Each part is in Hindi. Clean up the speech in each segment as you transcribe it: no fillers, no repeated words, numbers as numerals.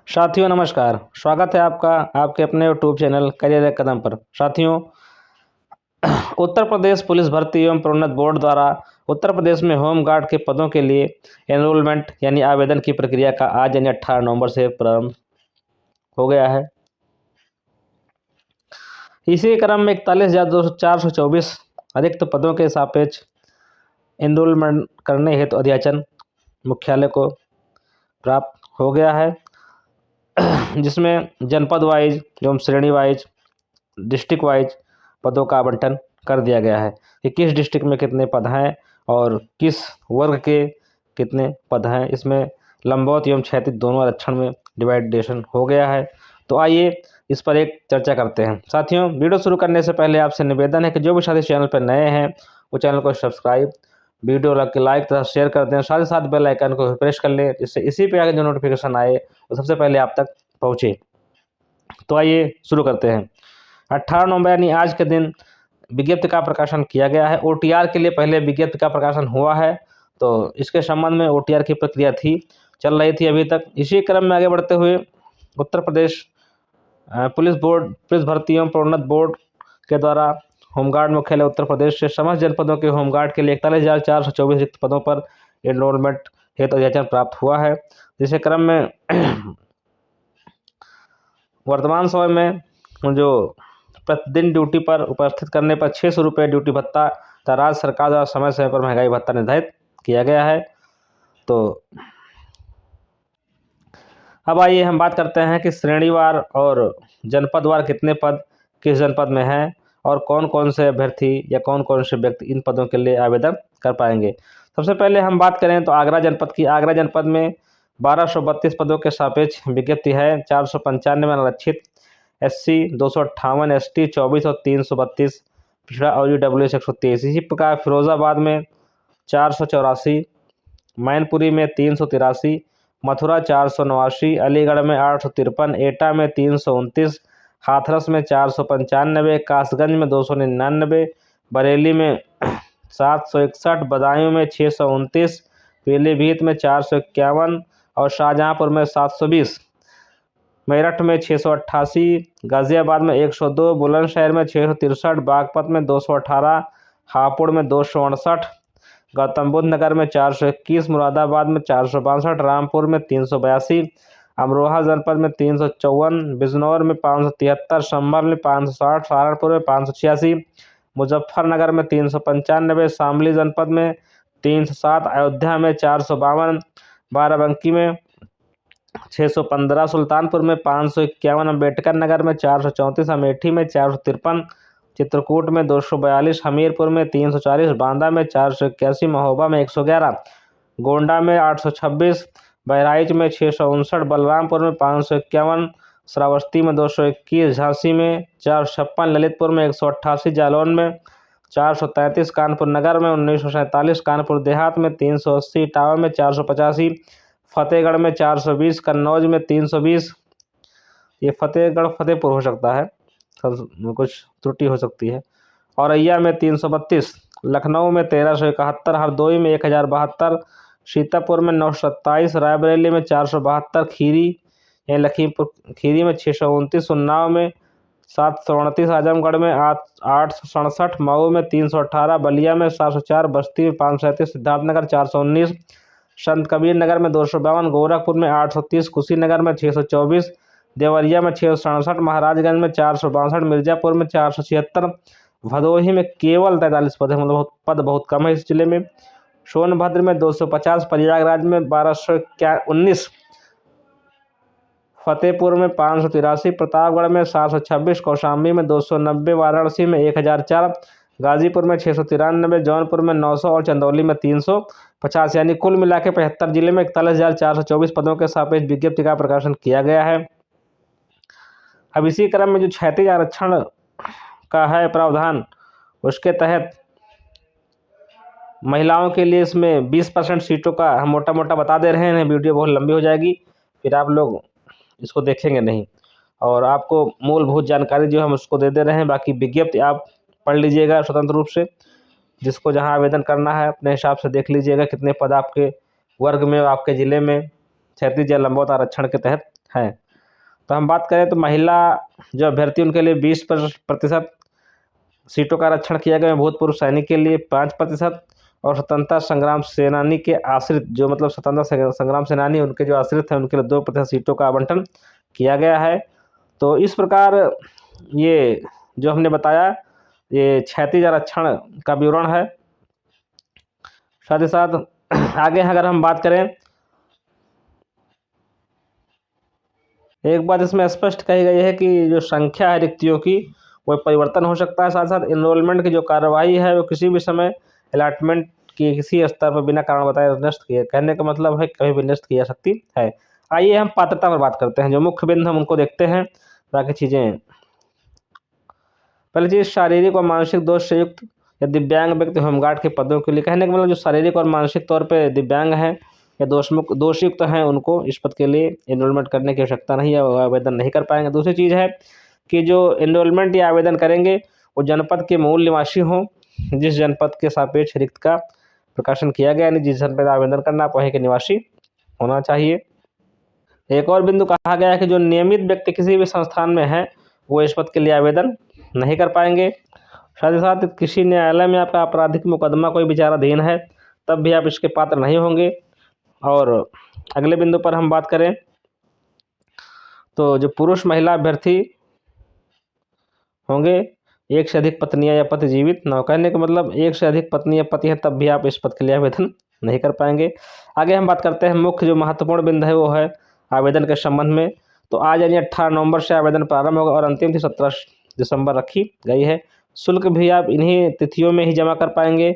साथियों नमस्कार। स्वागत है आपका आपके अपने यूट्यूब चैनल करियर एक कदम पर। साथियों, उत्तर प्रदेश पुलिस भर्ती एवं प्रोन्नत बोर्ड द्वारा उत्तर प्रदेश में होम गार्ड के पदों के लिए एनरोलमेंट यानी आवेदन की प्रक्रिया का आज यानी 18 नवंबर से प्रारंभ हो गया है। इसी क्रम में 41,424 रिक्त पदों के सापेक्ष एनरोलमेंट करने हेतु अध्याचन मुख्यालय को प्राप्त हो गया है, जिसमें जनपद वाइज एवं श्रेणी वाइज डिस्ट्रिक्ट वाइज पदों का आवंटन कर दिया गया है कि किस डिस्ट्रिक्ट में कितने पद हैं और किस वर्ग के कितने पद हैं। इसमें लंबवत एवं क्षैतिज दोनों आरक्षण में डिवाइडेशन हो गया है। तो आइए इस पर एक चर्चा करते हैं। साथियों, वीडियो शुरू करने से पहले आपसे निवेदन है कि जो भी साथी चैनल पर नए हैं वो चैनल को सब्सक्राइब, वीडियो लाइक तथा शेयर कर दें, साथ ही साथ बेल आइकन को प्रेस कर लें, जिससे इसी पे आगे जो नोटिफिकेशन आए वो सबसे पहले आप तक पहुँचे। तो आइए शुरू करते हैं। 18 नवंबर यानी आज के दिन विज्ञप्ति का प्रकाशन किया गया है। ओटीआर के लिए पहले विज्ञप्ति का प्रकाशन हुआ है, तो इसके संबंध में ओटीआर की प्रक्रिया चल रही थी अभी तक। इसी क्रम में आगे बढ़ते हुए उत्तर प्रदेश पुलिस भर्ती एवं प्रोन्नत बोर्ड के द्वारा होमगार्ड मुख्यालय उत्तर प्रदेश से समस्त जनपदों के होमगार्ड के लिए 41,424 रिक्त पदों पर एनरोलमेंट हेतु अध्याचन प्राप्त हुआ है। जिसके क्रम में वर्तमान समय में जो प्रतिदिन ड्यूटी पर उपस्थित करने पर 600 रुपये ड्यूटी भत्ता तथा राज्य सरकार द्वारा समय समय पर महंगाई भत्ता निर्धारित किया गया है। तो अब आइए हम बात करते हैं कि श्रेणीवार और जनपदवार कितने पद किस जनपद में हैं और कौन कौन से अभ्यर्थी या कौन कौन से व्यक्ति इन पदों के लिए आवेदन कर पाएंगे। सबसे पहले हम बात करें तो आगरा जनपद की। आगरा जनपद में 1232 पदों के सापेक्ष विज्ञप्ति है। 495 आरक्षित SC, 258 ST, 24 और 332 पिछड़ा और EWS 123। इसी प्रकार फिरोजाबाद में 484, मैनपुरी में 383, मथुरा 489, अलीगढ़ में 853, एटा में 329, हाथरस में 495, कासगंज में 299, बरेली में 761, बदायूं में 629, पीलीभीत में 451 और शाहजहांपुर में 720, मेरठ में 688, गाजियाबाद में 102, बुलंदशहर में 663, बागपत में 218, हापुड़ में 268, गौतम बुद्ध नगर में 421, मुरादाबाद में 462, रामपुर में 382, अमरोहा जनपद में 354, बिजनौर में 573, संभल में 560, सहारनपुर में 586, मुजफ्फरनगर में 395, शामली जनपद में 307, अयोध्या में 452, बाराबंकी में 615, सुल्तानपुर में 551, अम्बेडकर नगर में 434, अमेठी में 453, चित्रकूट में 242, हमीरपुर में 340, बांदा में 481, महोबा में 111, गोंडा में 826, बहराइच में 659, बलरामपुर में 551, श्रावस्ती में 221, झांसी में 456, ललितपुर में 188, जालौन में 433, कानपुर नगर में 1947, कानपुर देहात में 380, इटावा में 485, फतेहगढ़ में 420, कन्नौज में 320, ये फतेहगढ़ फतेहपुर हो सकता है, कुछ त्रुटि हो सकती है, औरैया में 332, लखनऊ में 1371, हरदोई में 1072, सीतापुर में 927, रायबरेली में 472, खीरी या लखीमपुर खीरी में 629, उन्नाव में 738, आजमगढ़ में 867, मऊ में 318, बलिया में 704, बस्ती में 537, सिद्धार्थनगर 419, संत कबीर नगर में 252, गोरखपुर में 830, कुशीनगर में 624, देवरिया में 667, महाराजगंज में 462, मिर्जापुर में 476, भदोही में केवल 43 पद है, मतलब पद बहुत कम है इस जिले में। सोनभद्र में 250, प्रयागराज में 1219, फतेहपुर में 583, प्रतापगढ़ में 726, कौशाम्बी में 290, वाराणसी में 1004, गाजीपुर में 693, जौनपुर में 900 और चंदौली में 350, यानी कुल मिला के 75 जिले में 41,424 पदों के सापेक्ष विज्ञप्ति का प्रकाशन किया गया है। अब इसी क्रम में जो क्षैतिज आरक्षण का है प्रावधान, उसके तहत महिलाओं के लिए इसमें 20% सीटों का हम मोटा मोटा बता दे रहे हैं। वीडियो बहुत लंबी हो जाएगी, फिर आप लोग इसको देखेंगे नहीं, और आपको मूलभूत जानकारी जो हम उसको दे रहे हैं। बाकी विज्ञप्ति आप पढ़ लीजिएगा स्वतंत्र रूप से, जिसको जहां आवेदन करना है अपने हिसाब से देख लीजिएगा कितने पद आपके वर्ग में आपके ज़िले में क्षैतिज या लंबवत आरक्षण के तहत है। तो हम बात करें तो महिला जो अभ्यर्थी उनके लिए 20% सीटों का आरक्षण किया गया है। भूतपूर्व सैनिक के लिए 5% और स्वतंत्रता संग्राम सेनानी के आश्रित जो मतलब स्वतंत्रता संग्राम सेनानी उनके जो आश्रित हैं उनके लिए 2% सीटों का आवंटन किया गया है। तो इस प्रकार ये जो हमने बताया ये क्षैतिज आरक्षण का विवरण है। साथ ही साथ आगे अगर हम बात करें, एक बात इसमें स्पष्ट कही गई है कि जो संख्या है रिक्तियों की वो परिवर्तन हो सकता है। साथ साथ एनरोलमेंट की जो कार्रवाई है वो किसी भी समय अलॉटमेंट की किसी स्तर पर बिना कारण बताए नष्ट किया, कहने का मतलब है कभी भी नष्ट की जा सकती है। आइए हम पात्रता पर बात करते हैं। जो मुख्य बिंदु हम उनको देखते हैं, बाकी चीज़ें। पहली चीज़, शारीरिक और मानसिक दोष से युक्त या दिव्यांग व्यक्ति होमगार्ड के पदों के लिए, कहने का मतलब जो शारीरिक और मानसिक तौर पे दिव्यांग हैं या दोषयुक्त हैं उनको इस पद के लिए एनरोलमेंट करने की आवश्यकता नहीं है, वो आवेदन नहीं कर पाएंगे। दूसरी चीज़ है कि जो एनरोलमेंट या आवेदन करेंगे वो जनपद के मूल निवासी हों, जिस जनपद के सापेक्ष रिक्त का प्रकाशन किया गया, यानी जिस जनपद आवेदन करना आप वहीं के निवासी होना चाहिए। एक और बिंदु कहा गया है कि जो नियमित व्यक्ति किसी भी संस्थान में है वो इस पद के लिए आवेदन नहीं कर पाएंगे। साथ ही साथ किसी न्यायालय में आपका आपराधिक मुकदमा कोई विचाराधीन है तब भी आप इसके पात्र नहीं होंगे। और अगले बिंदु पर हम बात करें तो जो पुरुष महिला अभ्यर्थी होंगे, एक से अधिक पत्नियां या पति जीवित न हो, कहने का मतलब एक से अधिक पत्नी या पति है तब भी आप इस पद के लिए आवेदन नहीं कर पाएंगे। आगे हम बात करते हैं मुख्य जो महत्वपूर्ण बिंदु है वो है आवेदन के संबंध में। तो आज यानी 18 नवंबर से आवेदन प्रारंभ होगा और अंतिम तिथि 17 दिसंबर रखी गई है। शुल्क भी आप इन्हीं तिथियों में ही जमा कर पाएंगे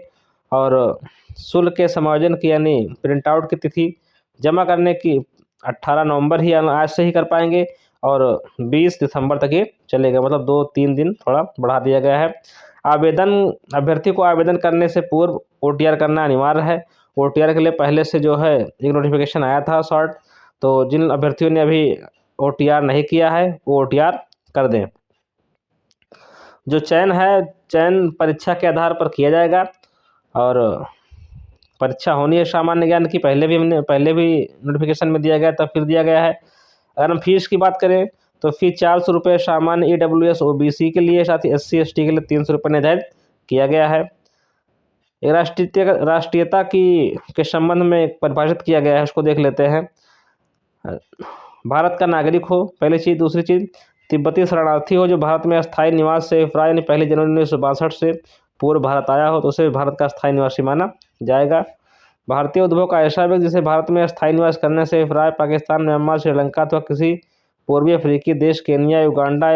और शुल्क के समायोजन की यानी प्रिंट आउट की तिथि जमा करने की 18 नवंबर ही आज से ही कर पाएंगे और 20 दिसंबर तक ये चलेगा, मतलब 2-3 दिन थोड़ा बढ़ा दिया गया है। आवेदन अभ्यर्थी को आवेदन करने से पूर्व OTR करना अनिवार्य है। OTR के लिए पहले से जो है एक नोटिफिकेशन आया था शॉर्ट, तो जिन अभ्यर्थियों ने अभी OTR नहीं किया है वो OTR कर दें। जो चयन है, चयन परीक्षा के आधार पर किया जाएगा और परीक्षा होनी है सामान्य ज्ञान की, पहले भी नोटिफिकेशन में दिया गया, तब फिर दिया गया है। अगर हम फीस की बात करें तो फीस 400 रुपये सामान्य EWS OBC के लिए, साथ ही SC ST के लिए 300 रुपये निर्धारित किया गया है। एक राष्ट्रीयता की के संबंध में एक परिभाषित किया गया है, उसको देख लेते हैं। भारत का नागरिक हो, पहली चीज़। दूसरी चीज़, तिब्बती शरणार्थी हो जो भारत में स्थायी निवास से प्राय यानी 1 जनवरी 1962 से पूर्व भारत आया हो तो उसे भारत का स्थायी निवासी माना जाएगा। भारतीय उद्भव का ऐसा व्यक्ति जिसे भारत में स्थायी निवास करने से प्राय पाकिस्तान, म्यांमार, श्रीलंका अथवा किसी पूर्वी अफ्रीकी देश, केन्या, युगांडा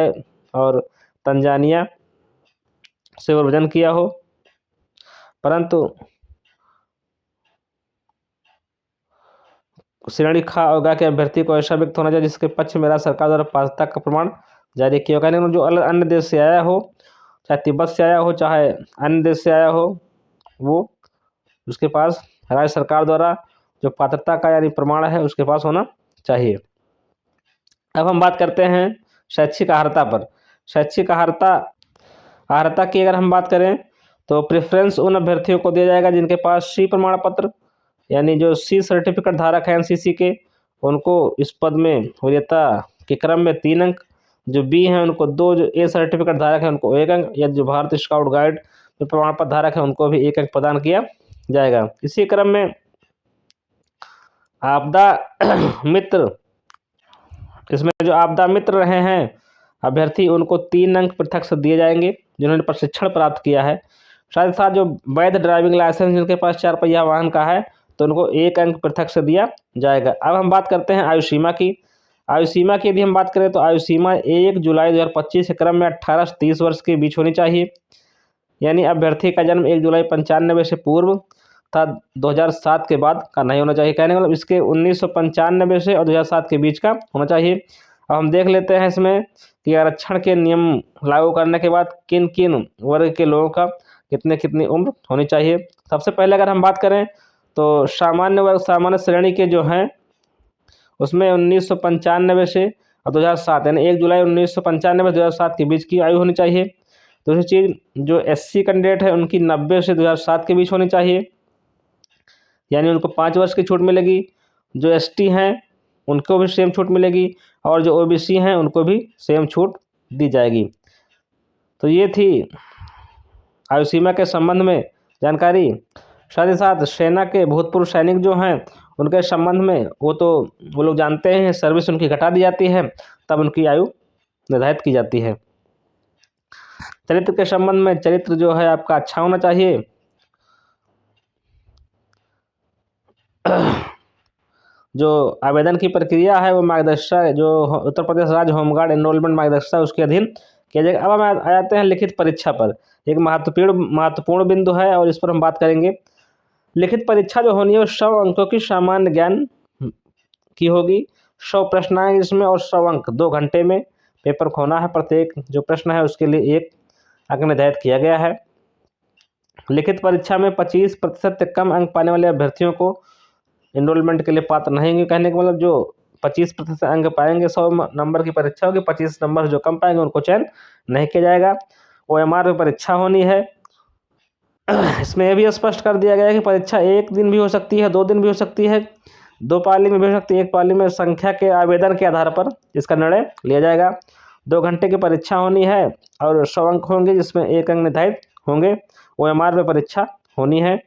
और तंजानिया से विभाजन किया हो, परंतु श्रेणी खा होगा कि अभ्यर्थी को ऐसा व्यक्ति होना चाहिए जिसके पक्ष में राज्य सरकार द्वारा पात्रता का प्रमाण जारी किया होगा। यानी जो अन्य देश से आया हो, चाहे तिब्बत से आया हो चाहे अन्य देश से आया हो, वो उसके पास राज्य सरकार द्वारा जो पात्रता का यानी प्रमाण है उसके पास होना चाहिए। अब हम बात करते हैं शैक्षिक अर्हता पर। शैक्षिक अर्हता की अगर हम बात करें तो प्रेफरेंस उन अभ्यर्थियों को दिया जाएगा जिनके पास C प्रमाण पत्र यानी जो C सर्टिफिकेट धारक हैं NCC के, उनको इस पद में वरीयता के क्रम में 3 अंक, जो B हैं उनको 2, जो A सर्टिफिकेट धारक है उनको 1 अंक, या जो भारत स्काउट गाइड जो प्रमाण पत्र धारक है उनको भी 1 अंक प्रदान किया जाएगा। इसी क्रम में आपदा मित्र, इसमें जो आपदा मित्र रहे हैं अभ्यर्थी उनको 3 अंक पृथक से दिए जाएंगे जिन्होंने प्रशिक्षण प्राप्त किया है। साथ ही साथ जो वैध ड्राइविंग लाइसेंस जिनके पास 4 पहिया वाहन का है तो उनको 1 अंक पृथक से दिया जाएगा। अब हम बात करते हैं आयु सीमा की। आयु सीमा की यदि हम बात करें तो आयु सीमा 1 जुलाई 2025 के क्रम में 18 से 30 वर्ष के बीच होनी चाहिए, यानी अभ्यर्थी का जन्म 1 जुलाई 95 से पूर्व था 2007 के बाद का नहीं होना चाहिए। कहने का मतलब इसके 1995 से और 2007 के बीच का होना चाहिए। अब हम देख लेते हैं इसमें कि आरक्षण के नियम लागू करने के बाद किन किन वर्ग के लोगों का कितनी उम्र होनी चाहिए। सबसे पहले अगर हम बात करें तो सामान्य वर्ग, सामान्य श्रेणी के जो हैं उसमें 1995 से और 2007 यानी 1 जुलाई 1995 से 2007 के बीच की आयु होनी चाहिए। दूसरी चीज़, जो SC कैंडिडेट है उनकी 90 से 2007 के बीच होनी चाहिए, यानी उनको 5 वर्ष की छूट मिलेगी। जो ST हैं उनको भी सेम छूट मिलेगी और जो ओबीसी हैं उनको भी सेम छूट दी जाएगी। तो ये थी आयु सीमा के संबंध में जानकारी। साथ ही साथ सेना के भूतपूर्व सैनिक जो हैं उनके संबंध में वो लोग जानते हैं, सर्विस उनकी घटा दी जाती है, तब उनकी आयु निर्धारित की जाती है। चरित्र के संबंध में, चरित्र जो है आपका अच्छा होना चाहिए। जो आवेदन की प्रक्रिया है वो मार्गदर्शिका जो उत्तर प्रदेश राज्य होमगार्ड एनरोलमेंट मार्गदर्शिका उसके अधीन किया जाएगा। अब हम आ जाते हैं लिखित परीक्षा पर। एक महत्वपूर्ण बिंदु है और इस पर हम बात करेंगे। लिखित परीक्षा जो होनी है वो 100 अंकों की सामान्य ज्ञान की होगी। 100 प्रश्न आएंगे इसमें और 100 अंक 2 घंटे में पेपर खोना है। प्रत्येक जो प्रश्न है उसके लिए 1 अंक निर्धारित किया गया है। लिखित परीक्षा में 25% से कम अंक पाने वाले अभ्यर्थियों को एनरोलमेंट के लिए पात्र नहीं होंगे। कहने का मतलब जो 25% अंक पाएंगे, 100 नंबर की परीक्षा होगी, 25 नंबर जो कम पाएंगे उनको चयन नहीं किया जाएगा। OMR में परीक्षा होनी है। इसमें यह भी स्पष्ट कर दिया गया है कि परीक्षा 1 दिन भी हो सकती है, 2 दिन भी हो सकती है, 2 पाली में भी हो सकती है। 1 पाली में संख्या के आवेदन के आधार पर इसका निर्णय लिया जाएगा। 2 घंटे की परीक्षा होनी है और 100 अंक होंगे जिसमें 1 अंक निर्धारित होंगे। OMR में परीक्षा होनी है।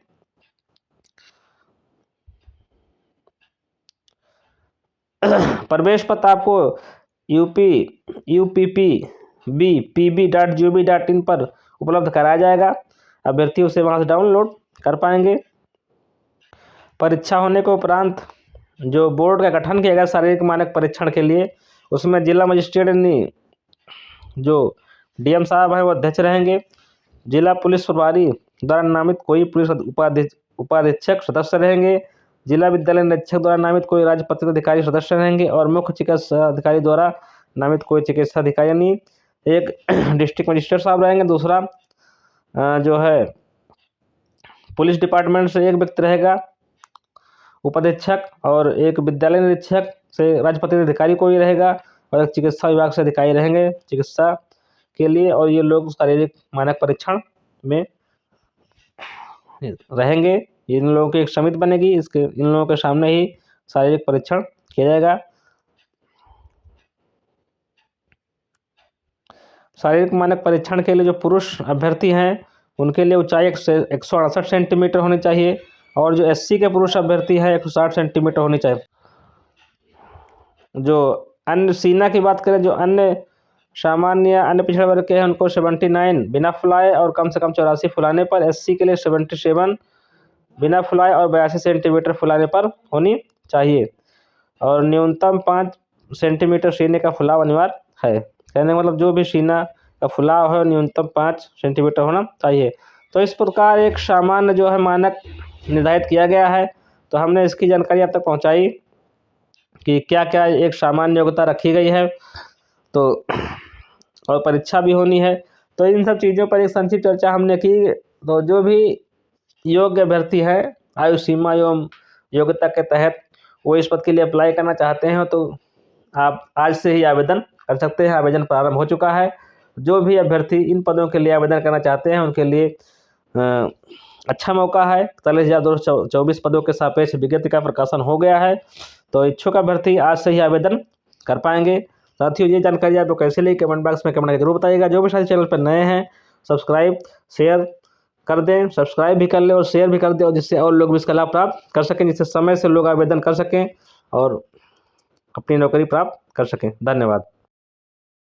प्रवेश पत्र आपको uppb.pb.gov.in पर उपलब्ध कराया जाएगा। अभ्यर्थी उसे वहां से डाउनलोड कर पाएंगे। परीक्षा होने के उपरांत जो बोर्ड का गठन किया गया शारीरिक मानक परीक्षण के लिए, उसमें जिला मजिस्ट्रेट जो DM साहब हैं वो अध्यक्ष रहेंगे। जिला पुलिस प्रभारी द्वारा नामित कोई पुलिस उपाधीक्षक सदस्य रहेंगे। जिला विद्यालय निरीक्षक द्वारा नामित कोई राजपत्रित अधिकारी सदस्य रहेंगे और मुख्य चिकित्सा अधिकारी द्वारा नामित कोई चिकित्सा अधिकारी यानी एक डिस्ट्रिक्ट मजिस्ट्रेट साहब रहेंगे। दूसरा जो है पुलिस डिपार्टमेंट से एक व्यक्ति रहेगा उपाधीक्षक, और एक विद्यालय निरीक्षक से राजपत्रित अधिकारी कोई रहेगा और एक चिकित्सा विभाग से अधिकारी रहेंगे चिकित्सा के लिए। और ये लोग शारीरिक मानक परीक्षण में रहेंगे। इन लोगों की एक समिति बनेगी, इन लोगों के सामने ही शारीरिक परीक्षण किया जाएगा। शारीरिक मानक परीक्षण के लिए जो पुरुष अभ्यर्थी हैं उनके लिए ऊंचाई 168 सेंटीमीटर होनी चाहिए और जो SC के पुरुष अभ्यर्थी है 160 सेंटीमीटर होनी चाहिए। जो अन्य सेना की बात करें, जो अन्य सामान्य अन्य पिछड़े वर्ग के हैं उनको 79 बिना फुलाए और कम से कम 84 फुलाने पर, SC के लिए 77 बिना फुलाए और 82 सेंटीमीटर फुलाने पर होनी चाहिए और न्यूनतम 5 सेंटीमीटर सीने का फुलाव अनिवार्य है। कहने का मतलब जो भी सीना का फुलाव है न्यूनतम 5 सेंटीमीटर होना चाहिए। तो इस प्रकार एक सामान्य जो है मानक निर्धारित किया गया है। तो हमने इसकी जानकारी आप तक पहुंचाई कि क्या क्या एक सामान्य योग्यता रखी गई है, तो और परीक्षा भी होनी है। तो इन सब चीज़ों पर एक संक्षिप्त चर्चा हमने की। तो जो भी योग्य अभ्यर्थी है आयु सीमा एवं योग्यता के तहत वो इस पद के लिए अप्लाई करना चाहते हैं तो आप आज से ही आवेदन कर सकते हैं। आवेदन प्रारंभ हो चुका है। जो भी अभ्यर्थी इन पदों के लिए आवेदन करना चाहते हैं उनके लिए अच्छा मौका है। 43,224 पदों के सापेक्ष विज्ञप्ति का प्रकाशन हो गया है। तो इच्छुक अभ्यर्थी आज से ही आवेदन कर पाएंगे। साथियों, ये जानकारी आपको कैसे लगी कमेंट बॉक्स में कमेंट करके जरूर बताइएगा। जो भी साथी चैनल पर नए हैं सब्सक्राइब शेयर कर दें, सब्सक्राइब भी कर लें और शेयर भी कर दें, और जिससे और लोग भी इसका लाभ प्राप्त कर सकें, जिससे समय से लोग आवेदन कर सकें और अपनी नौकरी प्राप्त कर सकें। धन्यवाद।